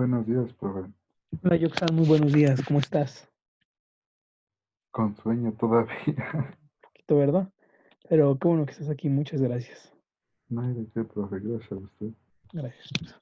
Buenos días, profe. Hola, Yoxan, muy buenos días, ¿cómo estás? Con sueño todavía. Poquito, ¿verdad? Pero qué bueno que estás aquí, muchas gracias. No hay de qué, profe. Gracias a usted. Gracias.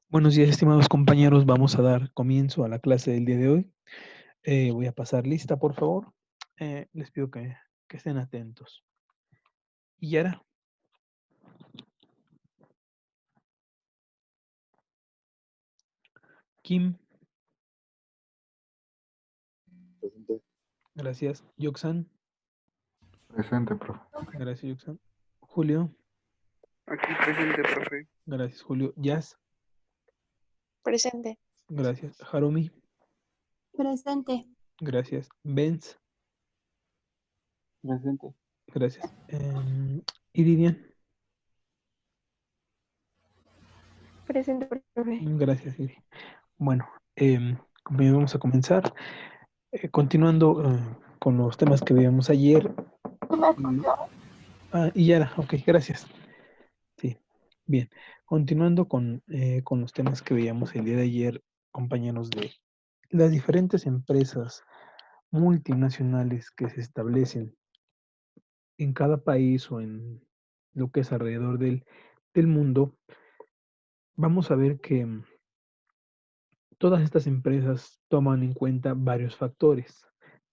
Buenos días, estimados compañeros. Vamos a dar comienzo a la clase del día de hoy. Voy a pasar lista, por favor. Les pido que estén atentos. Yara, Kim, Presente. gracias. Yoxan, Presente, profe. gracias, Yoxan. Julio, Aquí presente, profe. gracias, Julio. Jazz, Presente. gracias. Harumi, Presente. gracias. Benz, Presente. gracias. Iridian, Presente, profe. gracias, Iri. Bueno, compañeros, vamos a comenzar. Continuando con los temas que veíamos ayer. Y Yara, ok, gracias. Sí. Bien, continuando con los temas que veíamos el día de ayer, compañeros, de las diferentes empresas multinacionales que se establecen en cada país o en lo que es alrededor del mundo, vamos a ver que todas estas empresas toman en cuenta varios factores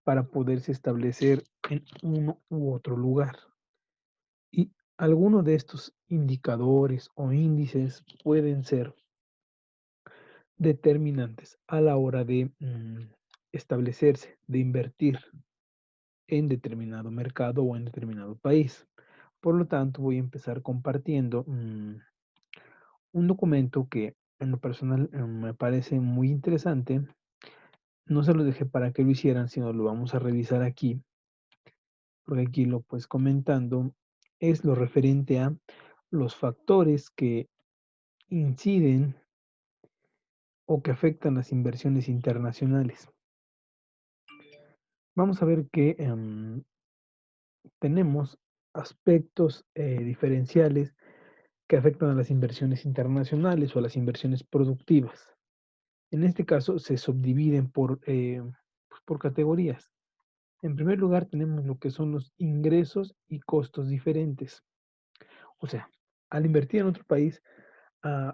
para poderse establecer en uno u otro lugar. Y algunos de estos indicadores o índices pueden ser determinantes a la hora de establecerse, de invertir en determinado mercado o en determinado país. Por lo tanto, voy a empezar compartiendo un documento que en lo personal me parece muy interesante. No se lo dejé para que lo hicieran, sino lo vamos a revisar aquí, porque aquí lo pues comentando es lo referente a los factores que inciden o que afectan las inversiones internacionales. Vamos a ver que tenemos aspectos diferenciales que afectan a las inversiones internacionales o a las inversiones productivas. En este caso se subdividen pues, por categorías. En primer lugar tenemos lo que son los ingresos y costos diferentes. O sea, al invertir en otro país,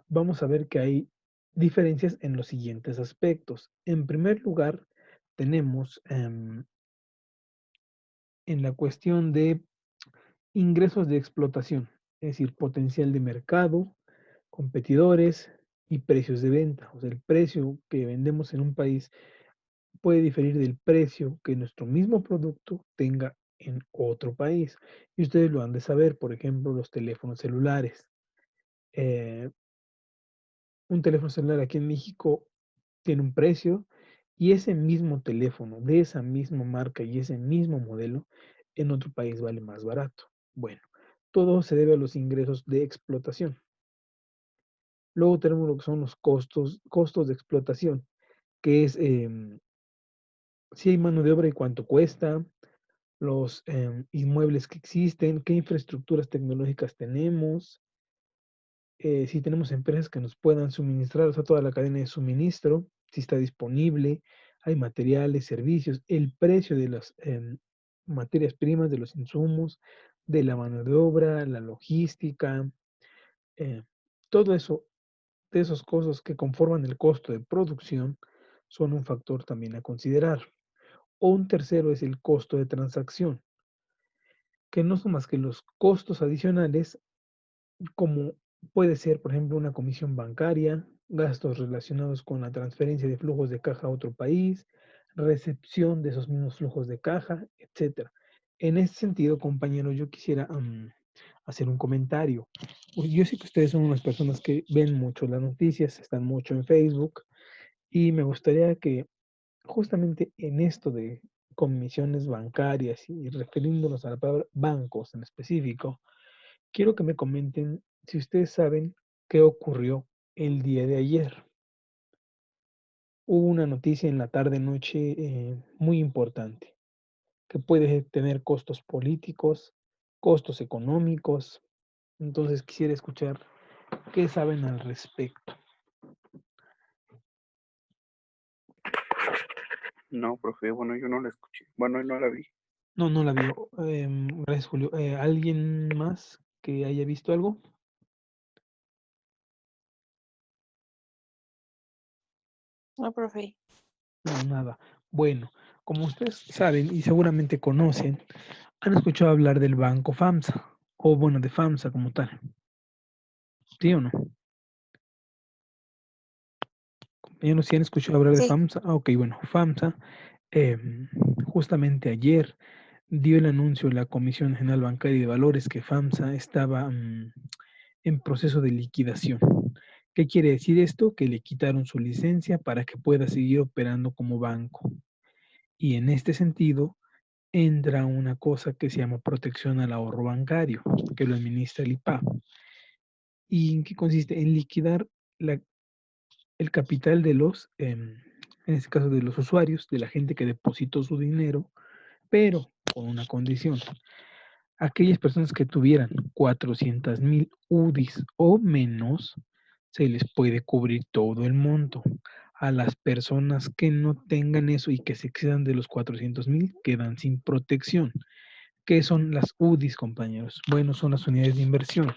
vamos a ver que hay diferencias en los siguientes aspectos. En primer lugar, tenemos en la cuestión de ingresos de explotación, es decir, potencial de mercado, competidores y precios de venta. O sea, el precio que vendemos en un país puede diferir del precio que nuestro mismo producto tenga en otro país. Y ustedes lo han de saber, por ejemplo, los teléfonos celulares. Eh, un teléfono celular aquí en México tiene un precio y ese mismo teléfono de esa misma marca y ese mismo modelo en otro país vale más barato. Bueno, todo se debe a los ingresos de explotación. Luego tenemos lo que son los costos de explotación, que es si hay mano de obra y cuánto cuesta, los inmuebles que existen, qué infraestructuras tecnológicas tenemos, si tenemos empresas que nos puedan suministrar, o sea, toda la cadena de suministro, si está disponible, hay materiales, servicios, el precio de las materias primas, de los insumos, de la mano de obra, la logística, eh, todo eso, de esos costos que conforman el costo de producción, son un factor también a considerar. O un tercero es el costo de transacción, que no son más que los costos adicionales como puede ser, por ejemplo, una comisión bancaria, gastos relacionados con la transferencia de flujos de caja a otro país, recepción de esos mismos flujos de caja, etcétera. En ese sentido, compañeros, yo quisiera hacer un comentario. Pues, yo sé que ustedes son unas personas que ven mucho las noticias, están mucho en Facebook, y me gustaría que justamente en esto de comisiones bancarias y refiriéndonos a la palabra bancos en específico, quiero que me comenten si ustedes saben qué ocurrió el día de ayer. Hubo una noticia en la tarde-noche muy importante que puede tener costos políticos, costos económicos. Entonces quisiera escuchar qué saben al respecto. No, profe, bueno, yo no la escuché. Bueno, no la vi. No, no la vio. Gracias, Julio. ¿Alguien más que haya visto algo? No, profe. No, nada. Bueno, como ustedes saben y seguramente conocen, han escuchado hablar del banco FAMSA, o bueno, de FAMSA como tal. ¿Sí o no? Compañeros, ¿sí han escuchado hablar de Sí. FAMSA? Ok, bueno, FAMSA justamente ayer dio el anuncio la Comisión Nacional Bancaria y de Valores que FAMSA estaba en proceso de liquidación. ¿Qué quiere decir esto? Que le quitaron su licencia para que pueda seguir operando como banco. Y en este sentido entra una cosa que se llama protección al ahorro bancario, que lo administra el IPAB. ¿Y en qué consiste? En liquidar el capital de en este caso de los usuarios, de la gente que depositó su dinero, pero con una condición. Aquellas personas que tuvieran 400,000 UDIs o menos, se les puede cubrir todo el monto. A las personas que no tengan eso y que se excedan de los 400,000 quedan sin protección. ¿Qué son las UDIs, compañeros? Bueno, son las unidades de inversión.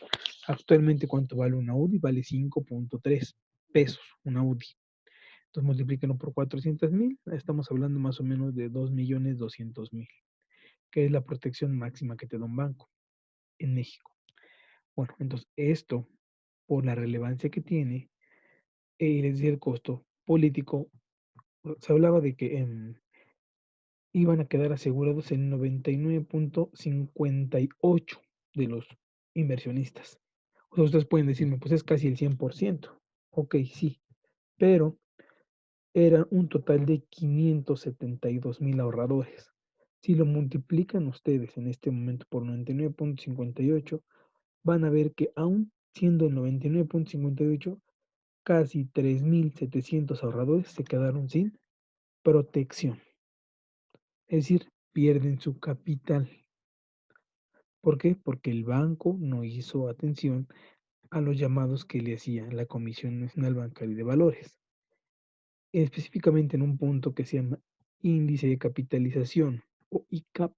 Actualmente, ¿cuánto vale una UDI? Vale 5.3 pesos una UDI. Entonces, multiplíquenlo por 400,000. Estamos hablando más o menos de 2,200,000, que es la protección máxima que te da un banco en México. Bueno, entonces esto, por la relevancia que tiene, y les decía el costo político, se hablaba de que iban a quedar asegurados el 99.58 de los inversionistas. O sea, ustedes pueden decirme, pues es casi el 100%. Ok, sí, pero era un total de 572,000 ahorradores. Si lo multiplican ustedes en este momento por 99.58, van a ver que aún siendo el 99.58, casi 3,700 ahorradores se quedaron sin protección. Es decir, pierden su capital. ¿Por qué? Porque el banco no hizo atención a los llamados que le hacía la Comisión Nacional Bancaria de Valores, específicamente en un punto que se llama índice de capitalización o ICAP,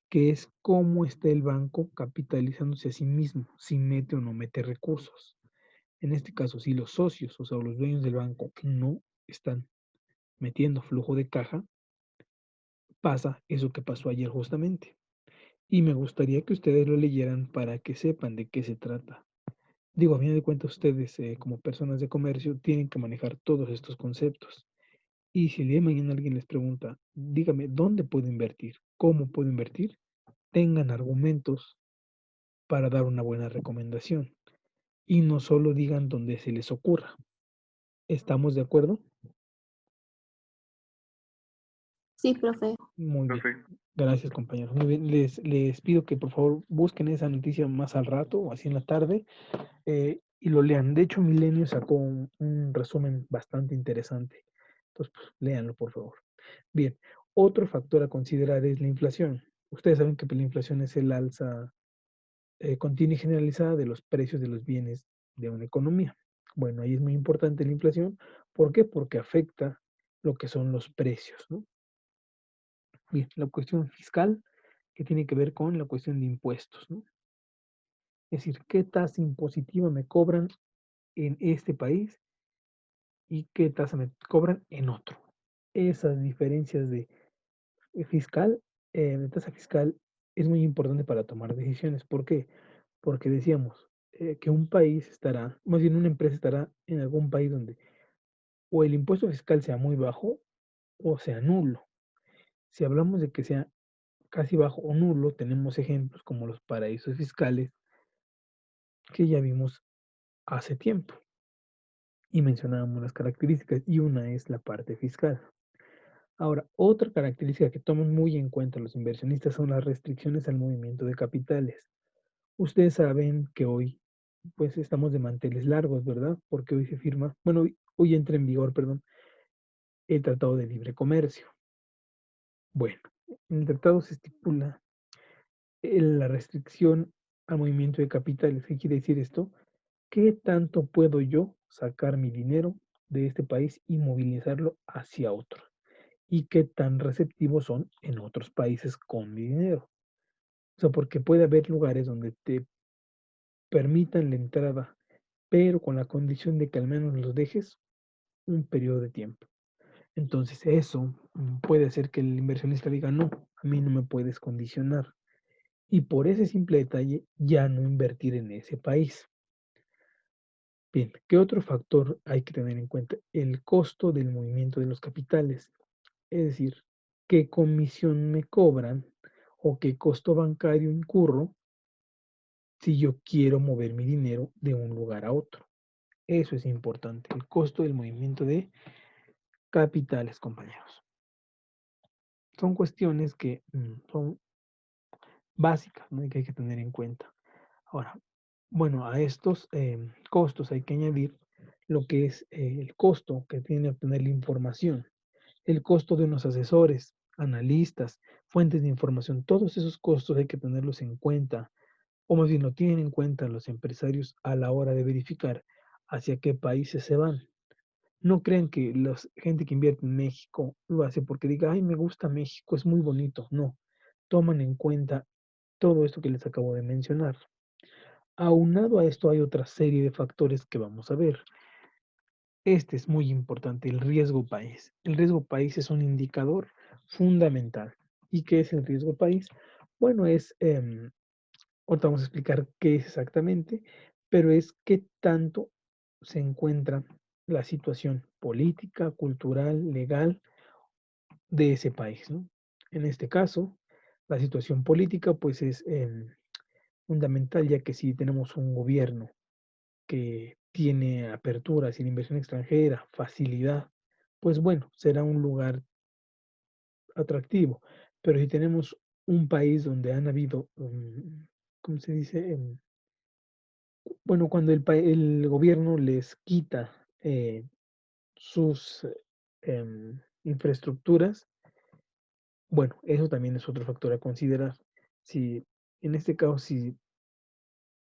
que es cómo está el banco capitalizándose a sí mismo, si mete o no mete recursos. En este caso, si los socios, o sea, los dueños del banco, no están metiendo flujo de caja, pasa eso que pasó ayer justamente. Y me gustaría que ustedes lo leyeran para que sepan de qué se trata. Digo, a fin de cuentas, ustedes como personas de comercio tienen que manejar todos estos conceptos. Y si el día de mañana alguien les pregunta, dígame, ¿dónde puedo invertir? ¿Cómo puedo invertir? Tengan argumentos para dar una buena recomendación. Y no solo digan donde se les ocurra. ¿Estamos de acuerdo? Sí, profe. Muy bien. Profe, Gracias, compañeros. Muy bien. Les pido que por favor busquen esa noticia más al rato o así en la tarde y lo lean. De hecho, Milenio sacó un resumen bastante interesante. Entonces, pues, léanlo, por favor. Bien. Otro factor a considerar es la inflación. Ustedes saben que la inflación es el alza continua y generalizada de los precios de los bienes de una economía. Bueno, ahí es muy importante la inflación. ¿Por qué? Porque afecta lo que son los precios, ¿no? Bien, la cuestión fiscal que tiene que ver con la cuestión de impuestos, ¿no? Es decir, qué tasa impositiva me cobran en este país y qué tasa me cobran en otro. Esas diferencias de fiscal, de tasa fiscal, es muy importante para tomar decisiones. ¿Por qué? Porque decíamos que un país estará, más bien una empresa estará en algún país donde o el impuesto fiscal sea muy bajo o sea nulo. Si hablamos de que sea casi bajo o nulo, tenemos ejemplos como los paraísos fiscales que ya vimos hace tiempo y mencionábamos las características y una es la parte fiscal. Ahora, otra característica que toman muy en cuenta los inversionistas son las restricciones al movimiento de capitales. Ustedes saben que hoy pues estamos de manteles largos, ¿verdad? Porque hoy se firma, bueno, hoy entra en vigor, perdón, el Tratado de Libre Comercio. Bueno, en el tratado se estipula la restricción al movimiento de capitales. ¿Qué quiere decir esto? ¿Qué tanto puedo yo sacar mi dinero de este país y movilizarlo hacia otro? ¿Y qué tan receptivos son en otros países con mi dinero? O sea, porque puede haber lugares donde te permitan la entrada, pero con la condición de que al menos los dejes un periodo de tiempo. Entonces eso puede hacer que el inversionista diga, no, a mí no me puedes condicionar. Y por ese simple detalle ya no invertir en ese país. Bien, ¿qué otro factor hay que tener en cuenta? El costo del movimiento de los capitales. Es decir, qué comisión me cobran o qué costo bancario incurro si yo quiero mover mi dinero de un lugar a otro. Eso es importante, el costo del movimiento de capitales, compañeros. Son cuestiones que son básicas, ¿no? Que hay que tener en cuenta. Ahora, bueno, a estos costos hay que añadir lo que es el costo que tiene obtener la información, el costo de unos asesores analistas, fuentes de información, todos esos costos hay que tenerlos en cuenta, o más bien lo tienen en cuenta los empresarios a la hora de verificar hacia qué países se van. No crean que la gente que invierte en México lo hace porque diga, ay, me gusta México, es muy bonito. No, toman en cuenta todo esto que les acabo de mencionar. Aunado a esto hay otra serie de factores que vamos a ver. Este es muy importante, el riesgo país. El riesgo país es un indicador fundamental. ¿Y qué es el riesgo país? Bueno, ahorita vamos a explicar qué es exactamente, pero es qué tanto se encuentra la situación política, cultural, legal de ese país, ¿no? En este caso, la situación política pues es fundamental, ya que si tenemos un gobierno que tiene apertura sin inversión extranjera, facilidad, pues bueno, será un lugar atractivo. Pero si tenemos un país donde han habido, ¿cómo se dice? Bueno, cuando el gobierno les quita sus infraestructuras, bueno, eso también es otro factor a considerar. Si en este caso, si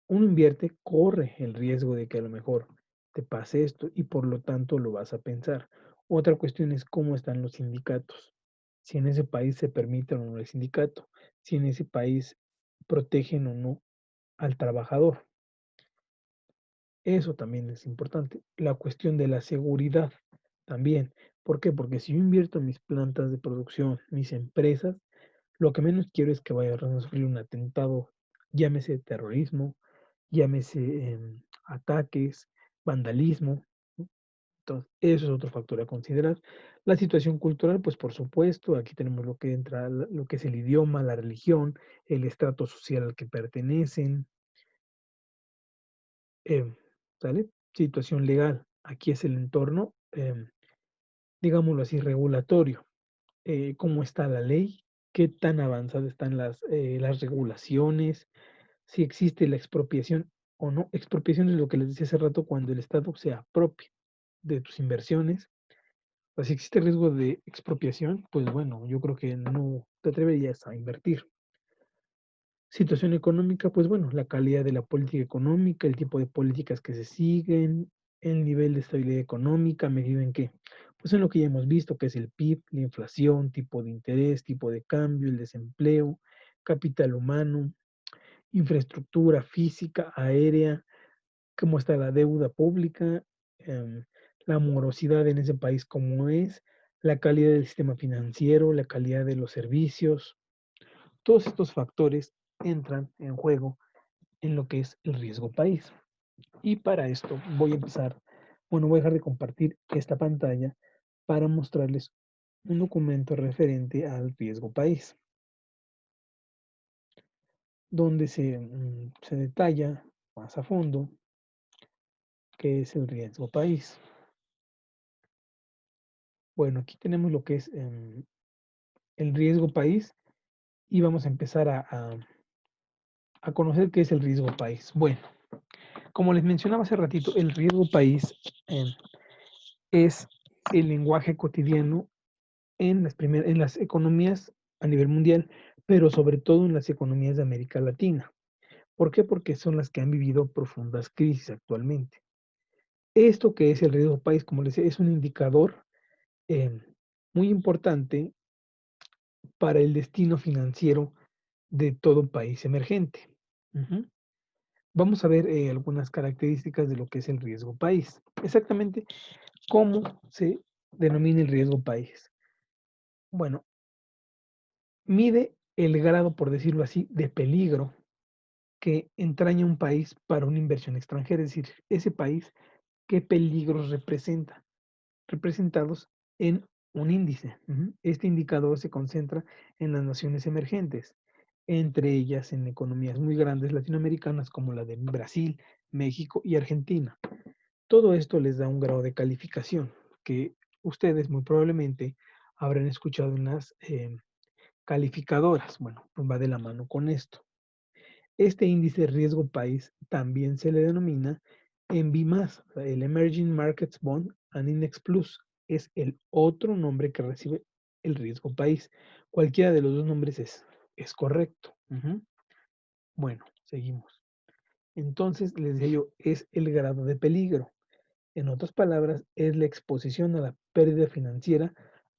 uno invierte, corre el riesgo de que a lo mejor te pase esto y por lo tanto lo vas a pensar. Otra cuestión es cómo están los sindicatos. Si en ese país se permite o no el sindicato, si en ese país protegen o no al trabajador. Eso también es importante. La cuestión de la seguridad también. ¿Por qué? Porque si yo invierto en mis plantas de producción, mis empresas, lo que menos quiero es que vaya a sufrir un atentado, llámese terrorismo, llámese ataques, vandalismo, ¿no? Entonces, eso es otro factor a considerar. La situación cultural, pues por supuesto, aquí tenemos lo que entra, lo que es el idioma, la religión, el estrato social al que pertenecen, em, ¿sale? Situación legal, aquí es el entorno, digámoslo así, regulatorio. ¿Cómo está la ley? ¿Qué tan avanzadas están las regulaciones? Si existe la expropiación o no. Expropiación es lo que les decía hace rato, cuando el Estado se apropia de tus inversiones. O si existe riesgo de expropiación, pues bueno, yo creo que no te atreverías a invertir. Situación económica, pues bueno, la calidad de la política económica, el tipo de políticas que se siguen, el nivel de estabilidad económica, ¿medida en qué? Pues en lo que ya hemos visto, que es el PIB, la inflación, tipo de interés, tipo de cambio, el desempleo, capital humano, infraestructura física, aérea, cómo está la deuda pública, la morosidad en ese país, cómo es, la calidad del sistema financiero, la calidad de los servicios. Todos estos factores entran en juego en lo que es el riesgo país. Y para esto voy a empezar, bueno, voy a dejar de compartir esta pantalla para mostrarles un documento referente al riesgo país, donde se detalla más a fondo qué es el riesgo país. Bueno, aquí tenemos lo que es el riesgo país y vamos a empezar a conocer qué es el riesgo país. Bueno, como les mencionaba hace ratito, el riesgo país es el lenguaje cotidiano en las economías a nivel mundial, pero sobre todo en las economías de América Latina. ¿Por qué? Porque son las que han vivido profundas crisis actualmente. Esto que es el riesgo país, como les decía, es un indicador eh, muy importante para el destino financiero de todo país emergente. Ujú. Vamos a ver algunas características de lo que es el riesgo país. Exactamente cómo se denomina el riesgo país. Bueno, mide el grado, por decirlo así, de peligro que entraña un país para una inversión extranjera, es decir, ese país, qué peligros representa, representados en un índice. Este indicador se concentra en las naciones emergentes, entre ellas en economías muy grandes latinoamericanas como la de Brasil, México y Argentina. Todo esto les da un grado de calificación que ustedes muy probablemente habrán escuchado en las calificadoras. Bueno, pues va de la mano con esto. Este índice riesgo país también se le denomina ENVI+, el Emerging Markets Bond and Index Plus. Es el otro nombre que recibe el riesgo país. Cualquiera de los dos nombres es correcto. Ujú. Bueno, seguimos. Entonces, les decía yo, es el grado de peligro. En otras palabras, es la exposición a la pérdida financiera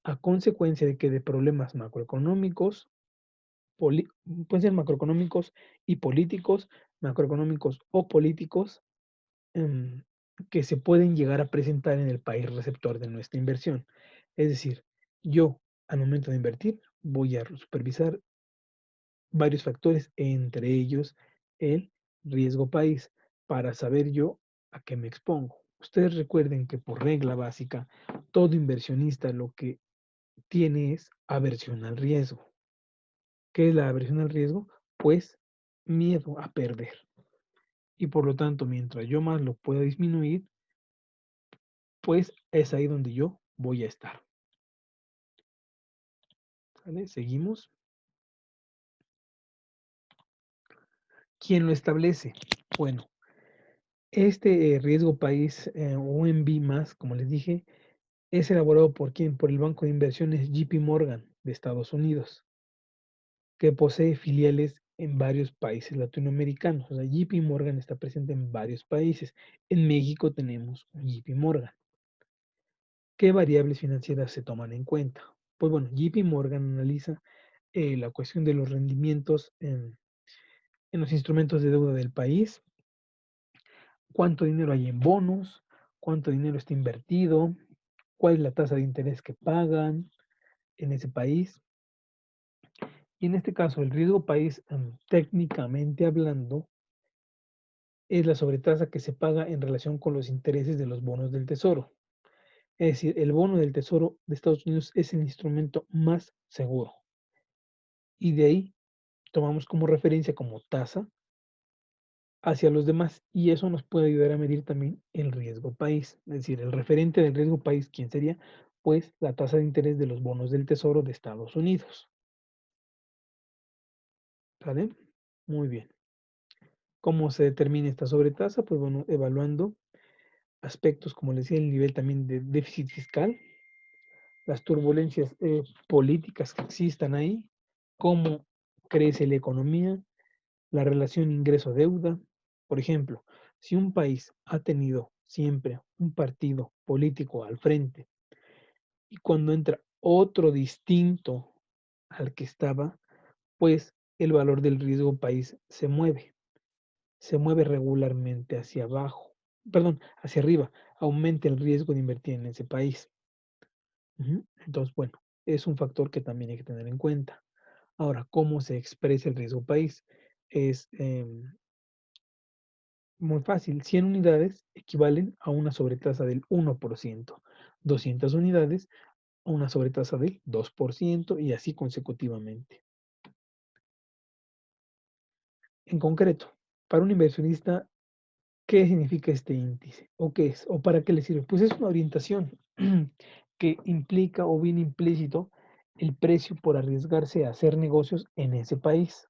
a consecuencia de que de problemas macroeconómicos, pueden ser macroeconómicos y políticos, macroeconómicos o políticos, em, que se pueden llegar a presentar en el país receptor de nuestra inversión. Es decir, yo al momento de invertir voy a supervisar varios factores, entre ellos el riesgo país, para saber yo a qué me expongo. Ustedes recuerden que por regla básica, todo inversionista lo que tiene es aversión al riesgo. ¿Qué es la aversión al riesgo? Pues miedo a perder. Y por lo tanto, mientras yo más lo pueda disminuir, pues es ahí donde yo voy a estar. ¿Sale? Seguimos. ¿Quién lo establece? Bueno, este riesgo país o más, como les dije, es elaborado por quién? Por el banco de inversiones JP Morgan de Estados Unidos, que posee filiales en varios países latinoamericanos. O sea, JP Morgan está presente en varios países. En México tenemos un JP Morgan. ¿Qué variables financieras se toman en cuenta? Pues bueno, JP Morgan analiza la cuestión de los rendimientos en los instrumentos de deuda del país, cuánto dinero hay en bonos, cuánto dinero está invertido, cuál es la tasa de interés que pagan en ese país. Y en este caso, el riesgo país, técnicamente hablando, es la sobretasa que se paga en relación con los intereses de los bonos del tesoro. Es decir, el bono del tesoro de Estados Unidos es el instrumento más seguro. Y de ahí tomamos como referencia, como tasa, hacia los demás. Y eso nos puede ayudar a medir también el riesgo país. Es decir, el referente del riesgo país, ¿quién sería? Pues la tasa de interés de los bonos del tesoro de Estados Unidos. ¿Sale? Muy bien. ¿Cómo se determina esta sobretasa? Pues bueno, evaluando aspectos, como les decía, el nivel también de déficit fiscal, las turbulencias políticas que existan ahí, cómo crece la economía, la relación ingreso-deuda. Por ejemplo, si un país ha tenido siempre un partido político al frente y cuando entra otro distinto al que estaba, pues el valor del riesgo país se mueve regularmente hacia abajo, perdón, hacia arriba, aumenta el riesgo de invertir en ese país. Entonces, bueno, es un factor que también hay que tener en cuenta. Ahora, ¿cómo se expresa el riesgo país? Es muy fácil. 100 unidades equivalen a una sobretasa del 1%. 200 unidades a una sobretasa del 2% y así consecutivamente. En concreto, para un inversionista, ¿qué significa este índice? ¿O qué es? ¿O para qué le sirve? Pues es una orientación que implica o bien implícito el precio por arriesgarse a hacer negocios en ese país.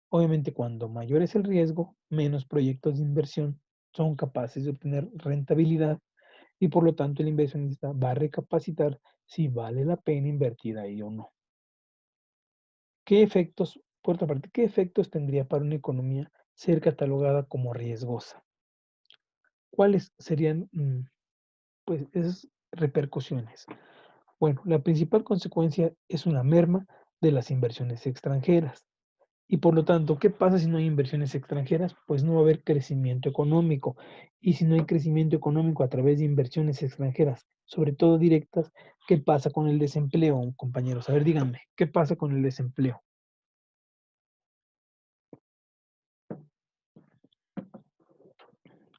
Obviamente, cuando mayor es el riesgo, menos proyectos de inversión son capaces de obtener rentabilidad y por lo tanto el inversionista va a recapacitar si vale la pena invertir ahí o no. ¿Qué efectos, por otra parte, qué efectos tendría para una economía ser catalogada como riesgosa? ¿Cuáles serían pues, esas repercusiones? Bueno, la principal consecuencia es una merma de las inversiones extranjeras. Y por lo tanto, ¿qué pasa si no hay inversiones extranjeras? Pues no va a haber crecimiento económico. Y si no hay crecimiento económico a través de inversiones extranjeras, sobre todo directas, ¿qué pasa con el desempleo, compañeros? A ver, díganme, ¿qué pasa con el desempleo?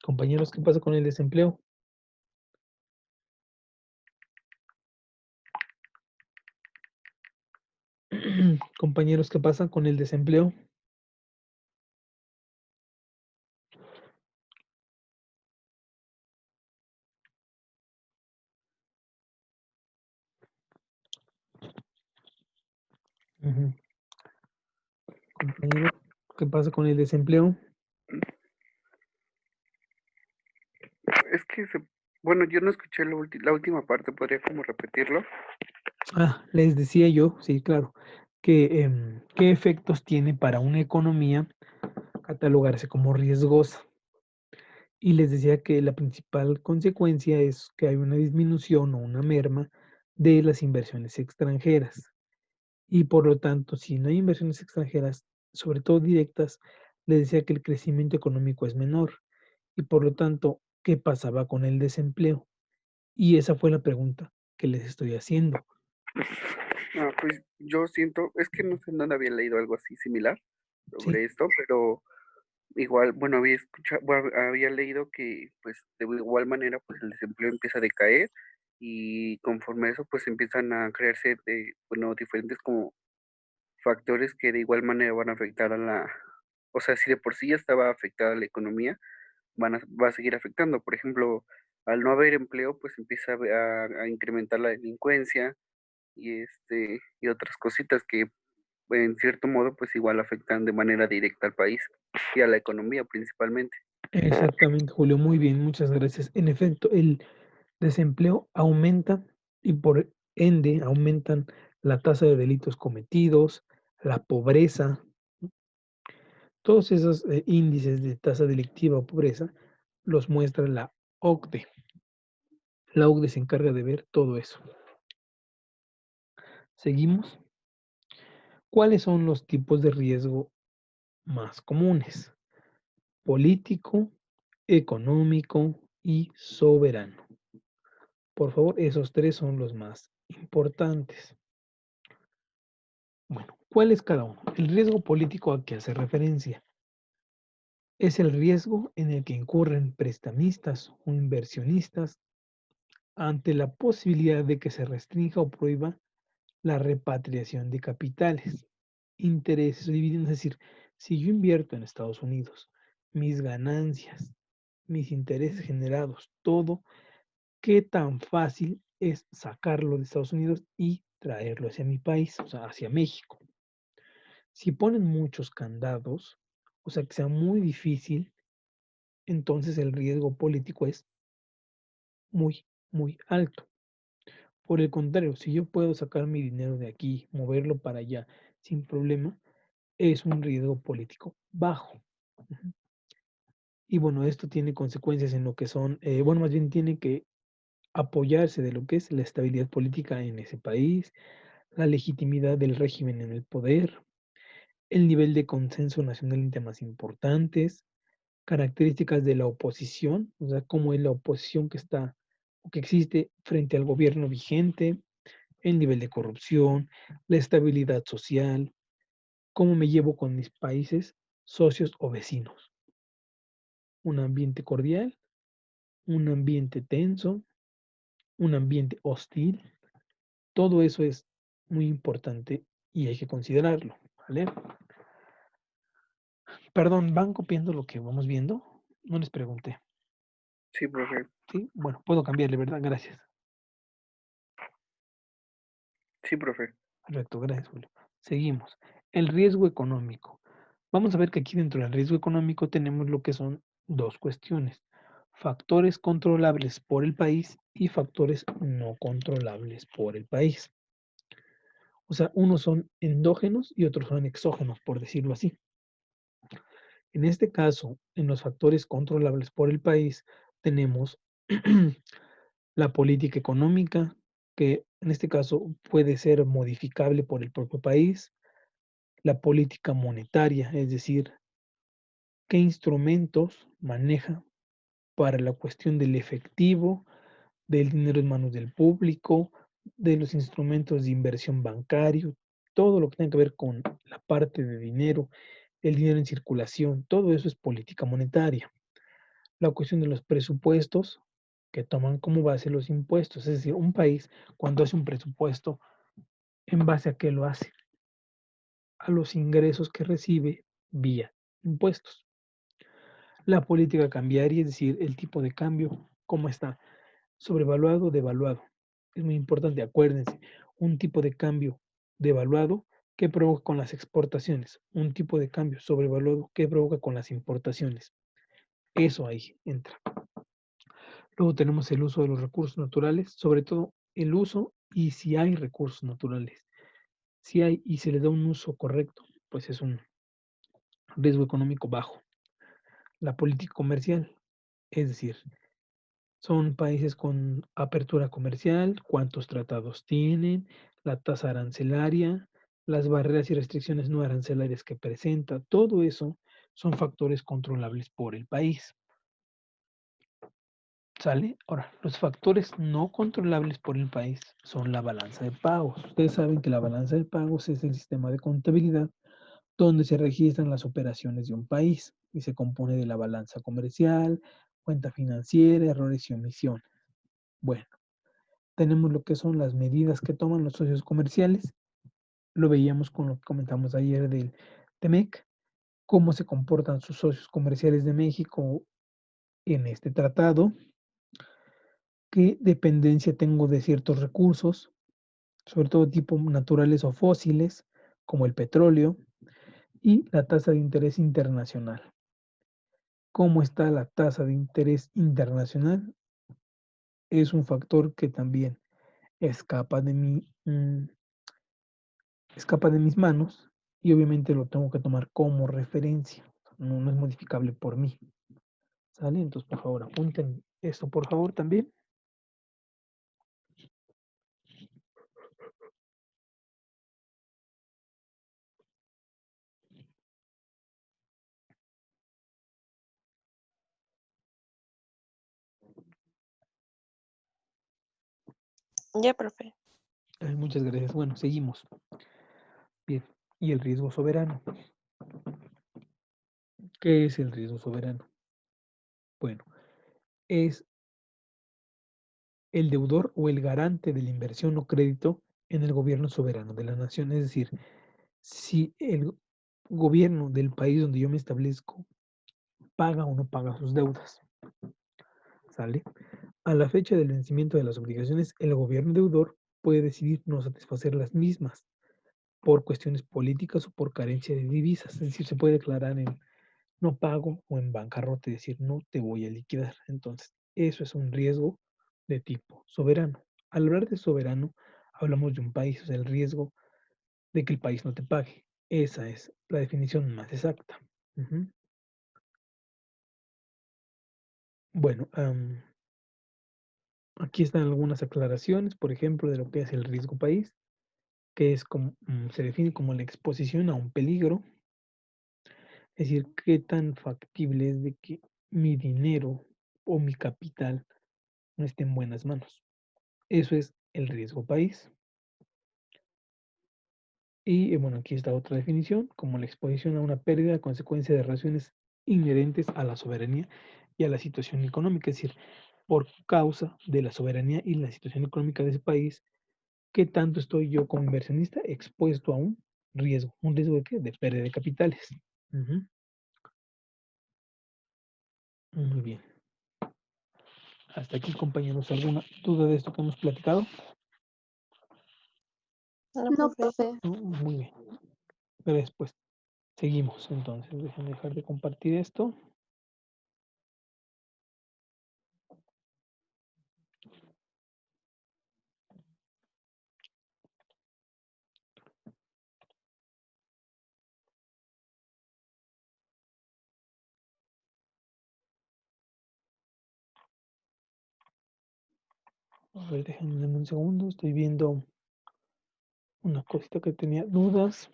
Compañeros, ¿qué pasa con el desempleo? Compañeros, ¿qué pasa con el desempleo? Ujú. Compañeros, ¿qué pasa con el desempleo? Es que Bueno, yo no escuché la última parte, ¿podría como repetirlo? Les decía yo, sí, claro, que qué efectos tiene para una economía catalogarse como riesgosa. Y les decía que la principal consecuencia es que hay una disminución o una merma de las inversiones extranjeras. Y por lo tanto, si no hay inversiones extranjeras, sobre todo directas, les decía que el crecimiento económico es menor. Y por lo tanto, ¿qué pasaba con el desempleo? Y esa fue la pregunta que les estoy haciendo. Pues yo siento, es que no sé en dónde había leído algo así similar Sí, sobre esto, pero igual, bueno, había escuchado, bueno, había leído que pues de igual manera pues el desempleo empieza a decaer y conforme a eso pues empiezan a crearse bueno, diferentes como factores que de igual manera van a afectar a o sea, si de por sí ya estaba afectada la economía, va a seguir afectando. Por ejemplo, al no haber empleo, pues empieza a incrementar la delincuencia y otras cositas que en cierto modo pues igual afectan de manera directa al país y a la economía principalmente. exactamente, Julio, muy bien, muchas gracias. En efecto, el desempleo aumenta y por ende aumentan la tasa de delitos cometidos, la pobreza, todos esos índices de tasa delictiva o pobreza los muestra la OCDE. La OCDE se encarga de ver todo eso. Seguimos. ¿Cuáles son los tipos de riesgo más comunes? Político, económico y soberano. Por favor, esos tres son los más importantes. Bueno, ¿cuál es cada uno? El riesgo político a que hace referencia es el riesgo en el que incurren prestamistas o inversionistas ante la posibilidad de que se restrinja o prohíba la repatriación de capitales, intereses o dividendos. Es decir, si yo invierto en Estados Unidos, mis ganancias, mis intereses generados, todo, ¿qué tan fácil es sacarlo de Estados Unidos y traerlo hacia mi país, o sea, hacia México? Si ponen muchos candados, o sea, que sea muy difícil, entonces el riesgo político es muy, muy alto. Por el contrario, si yo puedo sacar mi dinero de aquí, moverlo para allá sin problema, es un riesgo político bajo. Ujú. Y bueno, esto tiene consecuencias en lo que son, bueno, más bien tiene que apoyarse de lo que es la estabilidad política en ese país, la legitimidad del régimen en el poder, el nivel de consenso nacional en temas importantes, características de la oposición, o sea, cómo es la oposición que está o que existe frente al gobierno vigente, el nivel de corrupción, la estabilidad social, cómo me llevo con mis países, socios o vecinos. Un ambiente cordial, un ambiente tenso, un ambiente hostil, todo eso es muy importante y hay que considerarlo, ¿vale? Perdón, ¿van copiando lo que vamos viendo? No les pregunté. Sí, profe. ¿Sí? Bueno, puedo cambiarle, ¿verdad? Gracias. Sí, profe. Correcto, gracias, Julio. Seguimos. El riesgo económico. Vamos a ver que aquí dentro del riesgo económico tenemos lo que son dos cuestiones. Factores controlables por el país y factores no controlables por el país. O sea, unos son endógenos y otros son exógenos, por decirlo así. En este caso, en los factores controlables por el país, tenemos la política económica, que en este caso puede ser modificable por el propio país, la política monetaria, es decir, qué instrumentos maneja para la cuestión del efectivo, del dinero en manos del público, de los instrumentos de inversión bancario, todo lo que tenga que ver con la parte de dinero, el dinero en circulación, todo eso es política monetaria. La cuestión de los presupuestos que toman como base los impuestos, es decir, un país cuando hace un presupuesto, ¿en base a qué lo hace? A los ingresos que recibe vía impuestos. La política cambiaria, es decir, el tipo de cambio, ¿cómo está? Sobrevaluado o devaluado. Es muy importante, acuérdense, un tipo de cambio devaluado que provoca con las exportaciones, un tipo de cambio sobrevaluado que provoca con las importaciones. Eso ahí entra. Luego tenemos el uso de los recursos naturales, sobre todo el uso y si hay recursos naturales. Si hay y se le da un uso correcto, pues es un riesgo económico bajo. La política comercial, es decir, son países con apertura comercial, cuántos tratados tienen, la tasa arancelaria, las barreras y restricciones no arancelarias que presenta, todo eso son factores controlables por el país. ¿Sale? Ahora, los factores no controlables por el país son la balanza de pagos. Ustedes saben que la balanza de pagos es el sistema de contabilidad donde se registran las operaciones de un país y se compone de la balanza comercial, cuenta financiera, errores y omisiones. Bueno, tenemos lo que son las medidas que toman los socios comerciales. Lo veíamos con lo que comentamos ayer del TEMEC, cómo se comportan sus socios comerciales de México en este tratado, qué dependencia tengo de ciertos recursos, sobre todo tipo naturales o fósiles, como el petróleo, y la tasa de interés internacional. ¿Cómo está la tasa de interés internacional? Es un factor que también escapa de escapa de mis manos y obviamente lo tengo que tomar como referencia. No es modificable por mí. ¿Sale? Entonces, por favor, apunten esto, por favor, también. Ya, profe. Muchas gracias. Bueno, seguimos. Bien. Y el riesgo soberano. ¿Qué es el riesgo soberano? Bueno, es el deudor o el garante de la inversión o crédito en el gobierno soberano de la nación. Es decir, si el gobierno del país donde yo me establezco paga o no paga sus deudas. ¿Sale? A la fecha del vencimiento de las obligaciones, el gobierno deudor puede decidir no satisfacer las mismas por cuestiones políticas o por carencia de divisas. Es decir, se puede declarar en no pago o en bancarrota y decir no te voy a liquidar. Entonces, eso es un riesgo de tipo soberano. Al hablar de soberano, hablamos de un país, o sea, el riesgo de que el país no te pague. Esa es la definición más exacta. Ujú. Bueno, aquí están algunas aclaraciones, por ejemplo, de lo que es el riesgo país, que es como, se define como la exposición a un peligro, es decir, qué tan factible es de que mi dinero o mi capital no esté en buenas manos. Eso es el riesgo país. Y bueno, aquí está otra definición, como la exposición a una pérdida a consecuencia de razones inherentes a la soberanía y a la situación económica, es decir, por causa de la soberanía y la situación económica de ese país, ¿qué tanto estoy yo como inversionista expuesto a un riesgo? ¿Un riesgo de qué? De pérdida de capitales. Ujú. Muy bien. Hasta aquí, compañeros, ¿alguna duda de esto que hemos platicado? No, No, profe. profe. No, muy bien. Pero después seguimos. Entonces, déjenme dejar de compartir esto. A ver, déjenme un segundo. Estoy viendo una cosita que tenía dudas.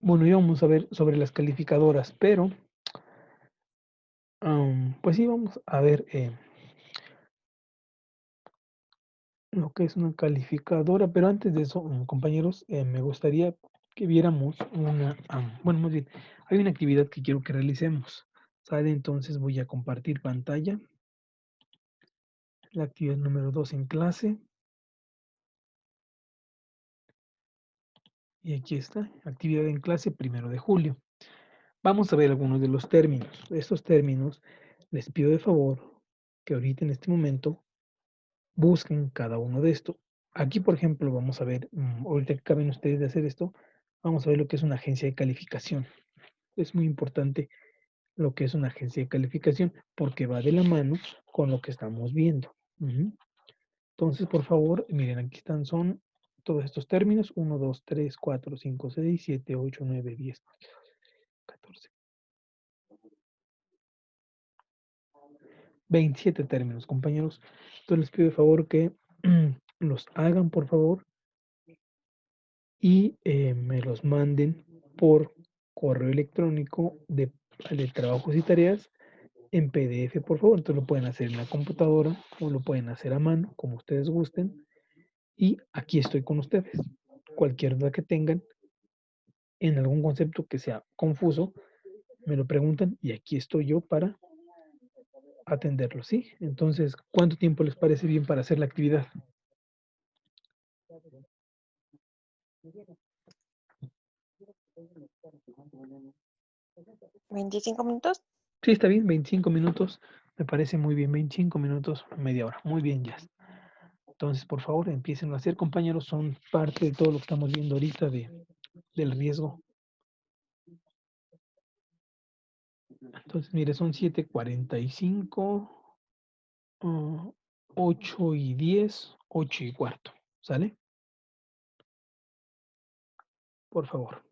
Bueno, íbamos a ver sobre las calificadoras, pero pues sí, vamos a ver lo que es una calificadora, pero antes de eso, compañeros, me gustaría que viéramos una, bueno, más bien, hay una actividad que quiero que realicemos. ¿Sale? Entonces voy a compartir pantalla. La actividad número 2 en clase. Y aquí está, actividad en clase 1 de julio. Vamos a ver algunos de los términos. Estos términos les pido de favor que ahorita en este momento busquen cada uno de estos. Aquí, por ejemplo, vamos a ver, ahorita que acaben ustedes de hacer esto, vamos a ver lo que es una agencia de calificación. Es muy importante lo que es una agencia de calificación, porque va de la mano con lo que estamos viendo. Entonces, por favor, miren, aquí están, son todos estos términos, 1, 2, 3, 4, 5, 6, 7, 8, 9, 10, 14, 27 términos, compañeros. Entonces les pido de favor que los hagan, por favor, y me los manden por correo electrónico de trabajos y tareas en PDF, por favor. Entonces lo pueden hacer en la computadora o lo pueden hacer a mano, como ustedes gusten. Y aquí estoy con ustedes. Cualquier duda que tengan en algún concepto que sea confuso, me lo preguntan y aquí estoy yo para atenderlo, ¿sí? Entonces, ¿cuánto tiempo les parece bien para hacer la actividad? ¿25 minutos? Sí, está bien, 25 minutos. Me parece muy bien, 25 minutos, media hora. Muy bien, ya. Entonces, por favor, empiecen a hacer, compañeros. Son parte de todo lo que estamos viendo ahorita del riesgo. Entonces, mire, son 7:45, 8:10, 8:15. ¿Sale? Por favor.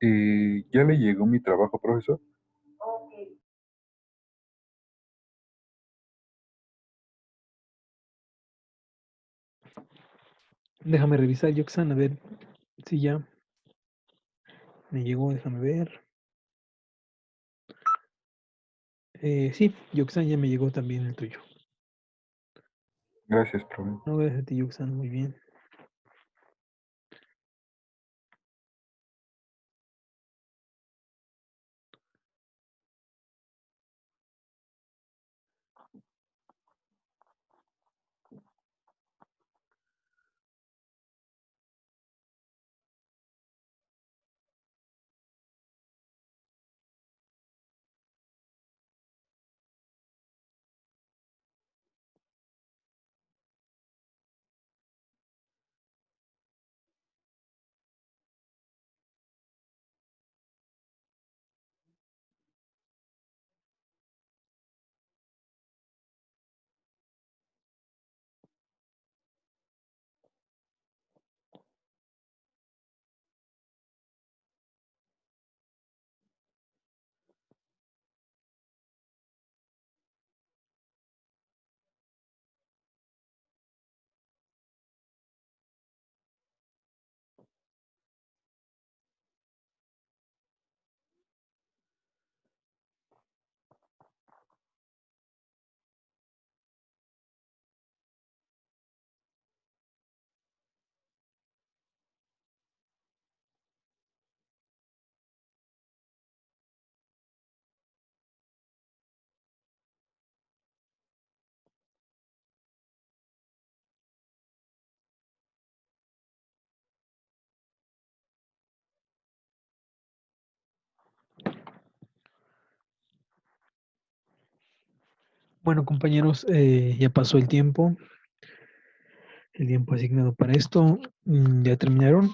¿Ya le llegó mi trabajo, profesor? Déjame revisar, Yoxan, a ver si ya me llegó, déjame ver. Sí, Yoxan, ya me llegó también el tuyo. Gracias, profe. No, gracias a ti, Yoxan, muy bien. Bueno, compañeros, ya pasó el tiempo asignado para esto. ¿Ya terminaron?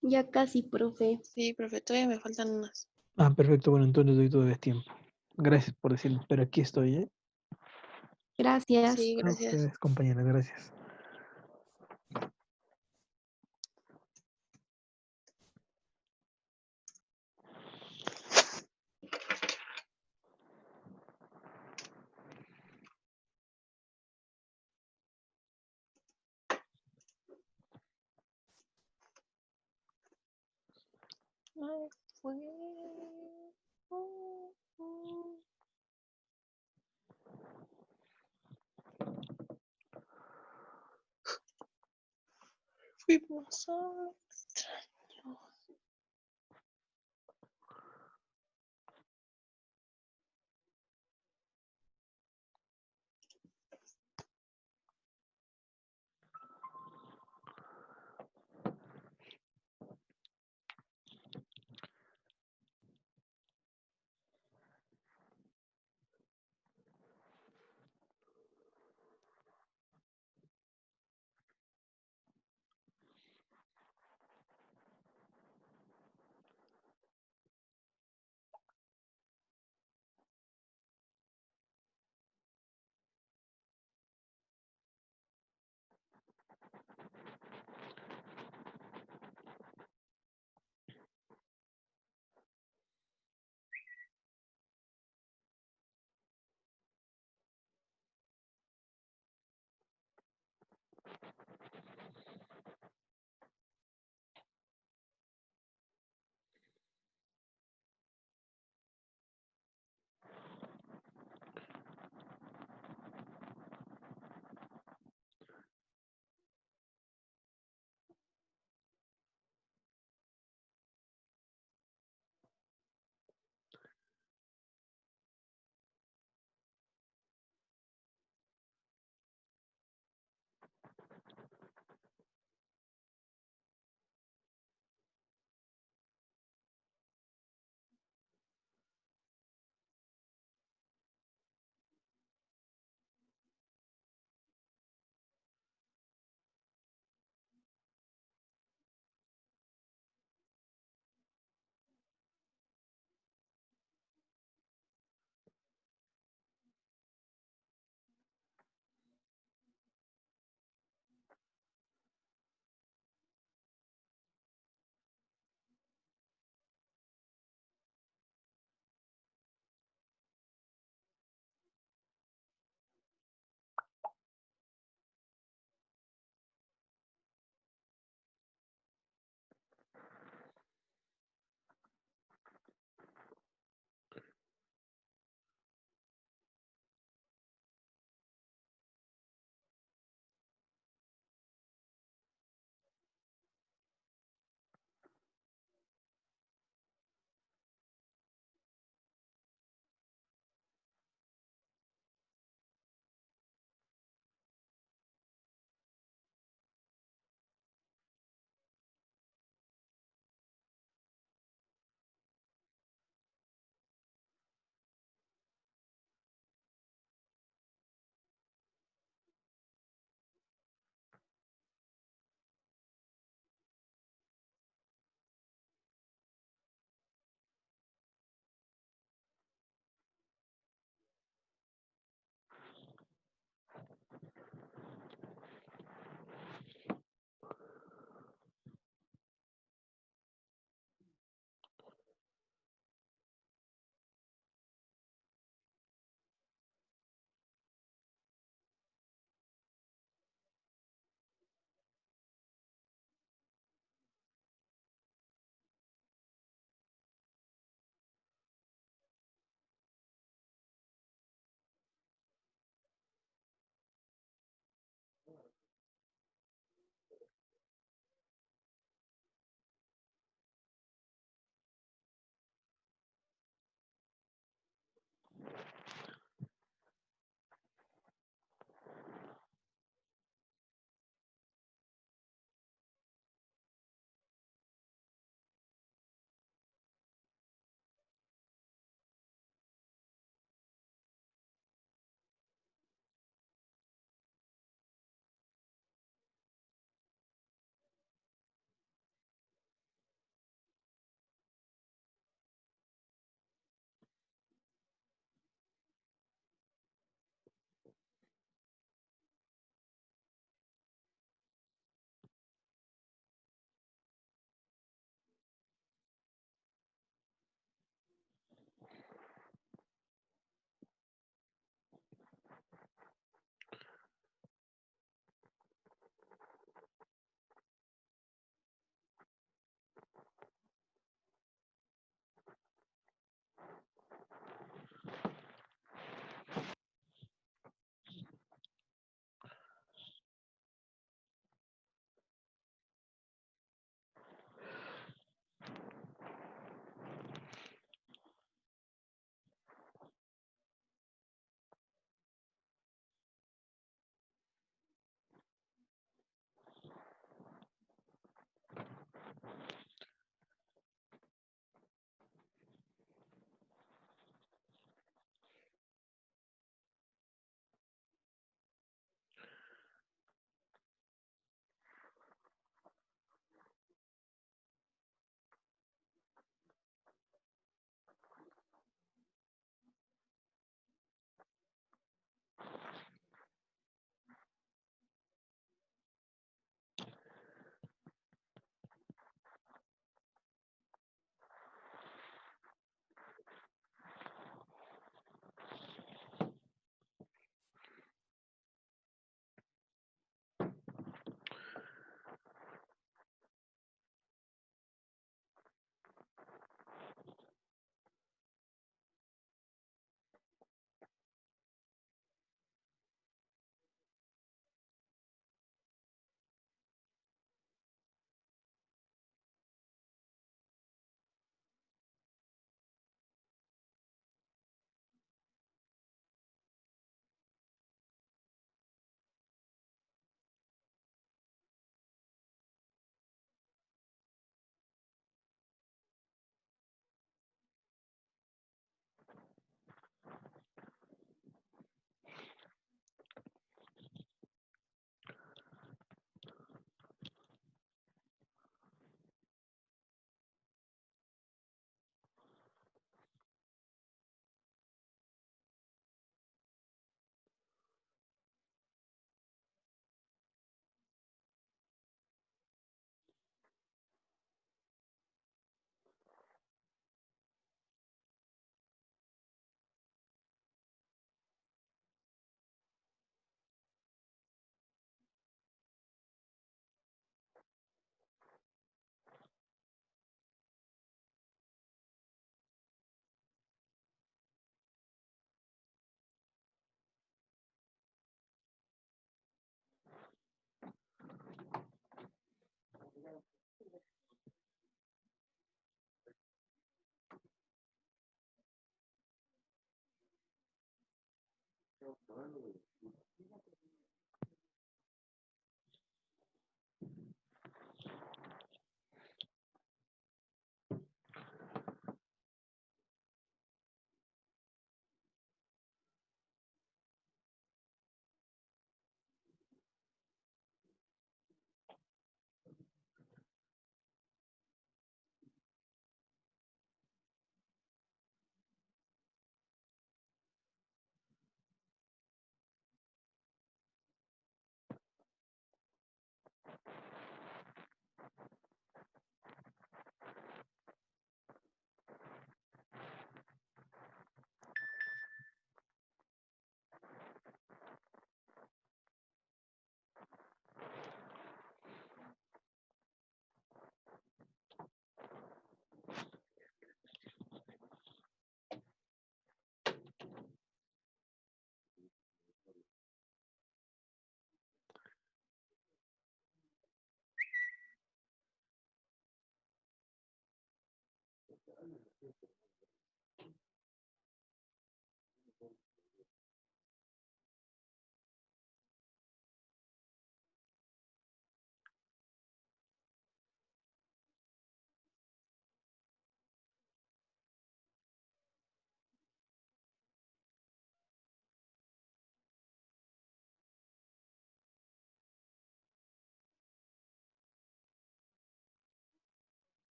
Ya casi, profe. Sí, profe, todavía me faltan unas. Ah, perfecto, bueno, entonces doy todavía tiempo. Gracias por decirlo, pero aquí estoy, ¿eh? Gracias. Sí, A gracias. ustedes, compañeras, gracias. Ay, fue. Oh, oh. Fuimos a extraño.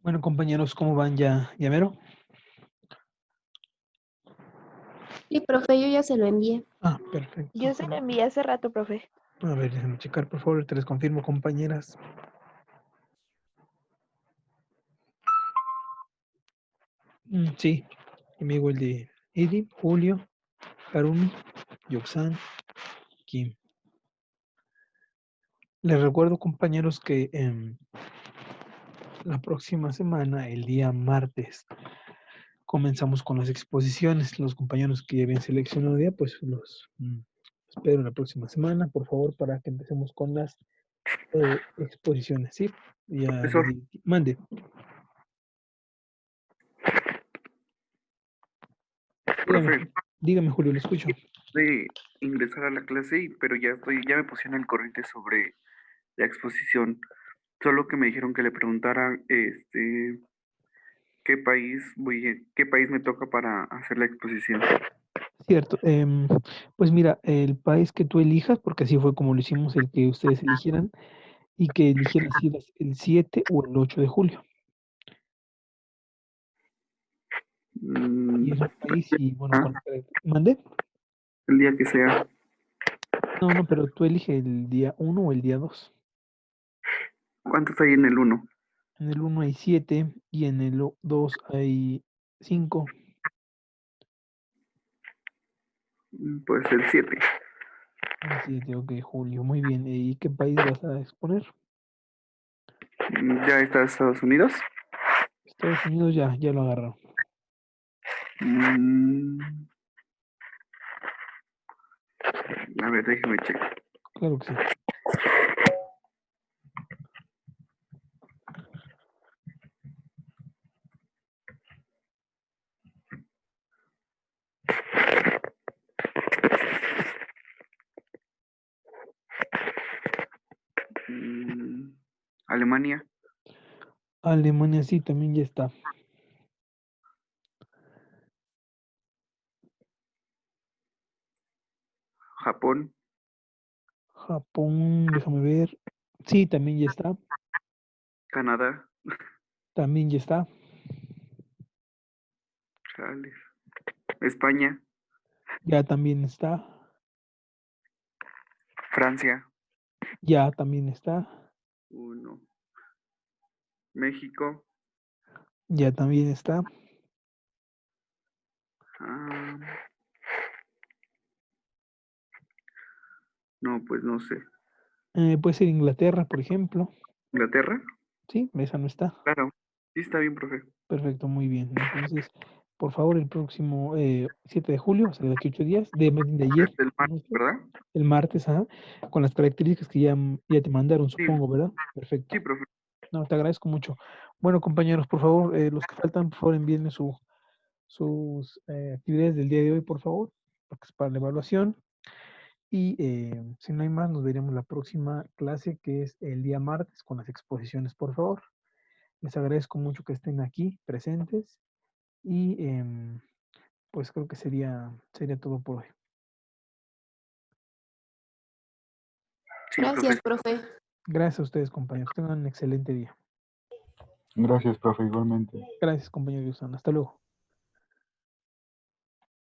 Bueno, compañeros, ¿cómo van? ¿Ya mero? Sí, profe, yo ya se lo envié. Ah, perfecto. Yo se lo envié hace rato, profe. A ver, déjenme checar, por favor, te les confirmo, compañeras. Sí, amigo el de Edi, Julio, Harumi, Yoxan, Kim. Les recuerdo, compañeros, que la próxima semana, el día martes, comenzamos con las exposiciones. Los compañeros que ya habían seleccionado ya, pues los espero la próxima semana, por favor, para que empecemos con las exposiciones, ¿sí? Ya les Profesor, di- mande. profe, Dígame, Julio, lo escucho. de ingresar a la clase, pero ya me pusieron al corriente sobre la exposición. Solo que me dijeron que le preguntara, qué país me toca para hacer la exposición. Cierto. Pues mira, el país que tú elijas, porque así fue como lo hicimos, el que ustedes eligieran, y que eligieran si es el 7 o el 8 de julio. Y es un país y bueno, ¿mande? El día que sea. No, pero tú eliges el día 1 o el día 2. ¿Cuántos hay en el 1? En el 1 hay 7 y en el 2 hay 5. Pues el 7. El 7, ok, Julio, muy bien. ¿Y qué país vas a exponer? ¿Ya está Estados Unidos? Estados Unidos ya lo agarró. Mm, a ver, déjeme checar. Claro que sí. Alemania, Alemania sí, también ya está. Japón, Japón, déjame ver. Sí, también ya está. Canadá, También ya está. chales, España, Ya también está. Francia, Ya también está. 1, México, Ya también está. Ah, no, pues no sé. Puede ser Inglaterra, por ejemplo. ¿Inglaterra? Sí, esa no está. Claro. Sí, está bien, profe. Perfecto, muy bien. Entonces, por favor, el próximo 7 de julio, o sea, de aquí a 8 días, de ayer, Es el martes, ¿verdad? el martes, con las características que ya te mandaron, Sí, supongo, ¿verdad? Perfecto. sí, profe. No, te agradezco mucho. Bueno, compañeros, por favor, los que faltan, por favor, envíenme sus actividades del día de hoy, por favor, porque es para la evaluación. Y si no hay más, nos veremos la próxima clase, que es el día martes, con las exposiciones, por favor. Les agradezco mucho que estén aquí presentes y pues creo que sería todo por hoy. Sí, Gracias, profe. profe. Gracias a ustedes, compañeros. Tengan un excelente día. Gracias, profe, igualmente. Gracias, compañero Gusano. Hasta luego.